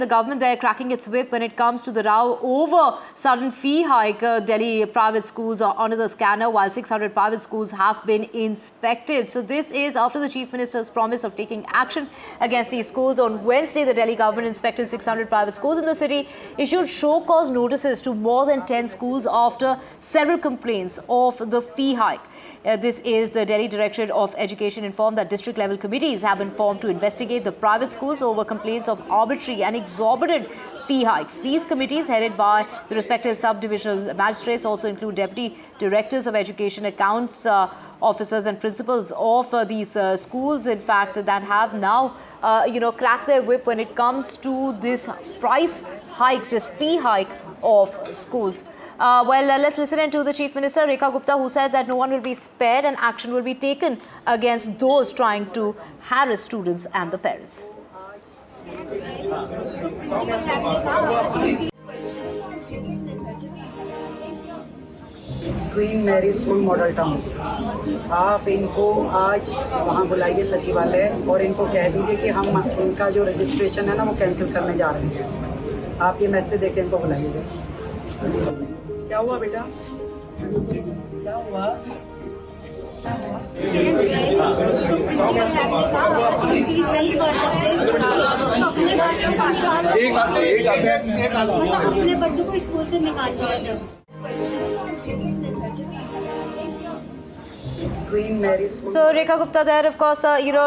The government there cracking its whip when it comes to the row over sudden fee hike. Delhi private schools are under the scanner while 600 private schools have been inspected. So this is after the Chief Minister's promise of taking action against these schools. On Wednesday, the Delhi government inspected 600 private schools in the city, issued show cause notices to more than 10 schools after several complaints of the fee hike. This is the Delhi Directorate of Education informed that district level committees have been formed to investigate the private schools over complaints of arbitrary and exorbitant fee hikes. These committees, headed by the respective subdivisional magistrates, also include deputy directors of education, accounts officers and principals of these schools, in fact, that have now cracked their whip when it comes to this price hike, this fee hike of schools. Let's listen in to the Chief Minister, Rekha Gupta, who said that no one will be spared and action will be taken against those trying to harass students and the parents. Queen Mary school Model Town, आप इनको आज वहाँ बुलाइए सचिवालय और इनको कह दीजिए कि हम इनका जो रजिस्ट्रेशन है ना वो कैंसिल करने जा रहे हैं। आप ये मैसेज देके इनको बुलाइएगा। क्या हुआ बेटा, क्या हुआ? अपने बच्चों को स्कूल से निकाल दिया। So Rekha Gupta there, of course,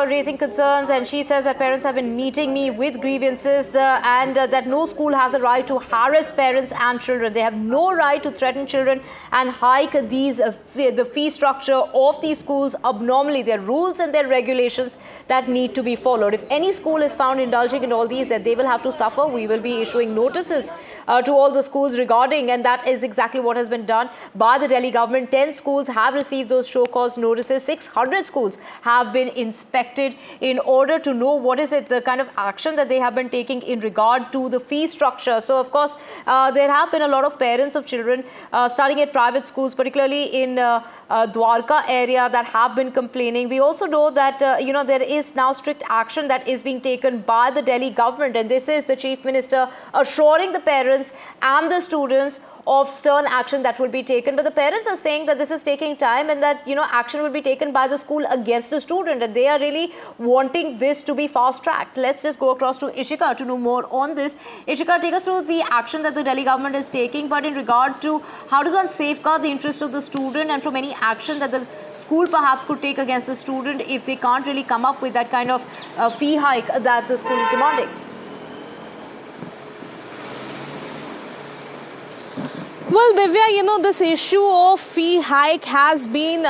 raising concerns, and she says that parents have been meeting me with grievances and that no school has a right to harass parents and children. They have no right to threaten children and hike the fee structure of these schools abnormally. There are rules and there are regulations that need to be followed. If any school is found indulging in all these, that they will have to suffer. We will be issuing notices to all the schools regarding, and that is exactly what has been done by the Delhi government. 10 schools have received those show cause notices. 600 schools have been inspected in order to know what is it, the kind of action that they have been taking in regard to the fee structure. So, of course, there have been a lot of parents of children studying at private schools, particularly in Dwarka area, that have been complaining. We also know that, there is now strict action that is being taken by the Delhi government, and this is the Chief Minister assuring the parents and the students of stern action that will be taken. But the parents are saying that this is taking time and that, action will be taken by the school against the student, and they are really wanting this to be fast-tracked. Let's just go across to Ishika to know more on this. Ishika, take us through the action that the Delhi government is taking, but in regard to how does one safeguard the interest of the student and from any action that the school perhaps could take against the student if they can't really come up with that kind of fee hike that the school is demanding? Well, Divya, this issue of fee hike has been,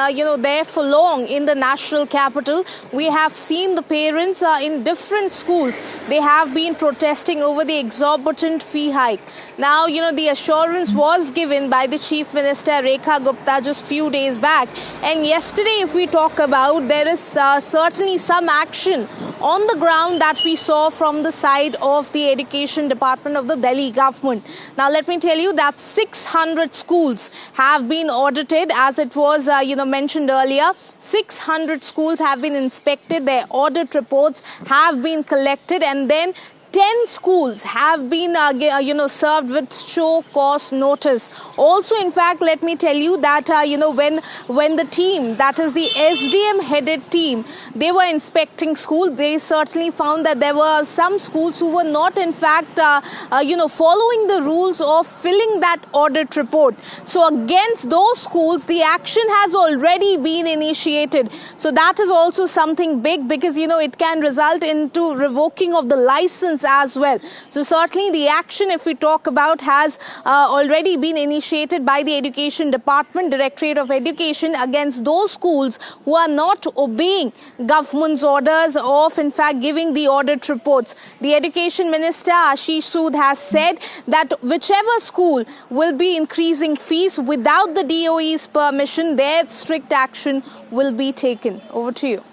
there for long in the national capital. We have seen the parents in different schools. They have been protesting over the exorbitant fee hike. Now, the assurance was given by the Chief Minister, Rekha Gupta, just few days back. And yesterday, if we talk about, there is certainly some action on the ground that we saw from the side of the Education Department of the Delhi government. Now, let me tell you that 600 schools have been audited, as it was, mentioned earlier. 600 schools have been inspected. Their audit reports have been collected, and then 10 schools have been, served with show cause notice. Also, in fact, let me tell you that, when the team, that is the SDM-headed team, they were inspecting schools, they certainly found that there were some schools who were not, in fact, following the rules of filling that audit report. So, against those schools, the action has already been initiated. So, that is also something big because, it can result into revoking of the license as well. So certainly the action, if we talk about, has already been initiated by the Education Department, Directorate of Education, against those schools who are not obeying government's orders of, in fact, giving the audit reports. The Education Minister, Ashish Sood, has said that whichever school will be increasing fees without the DOE's permission, their strict action will be taken. Over to you.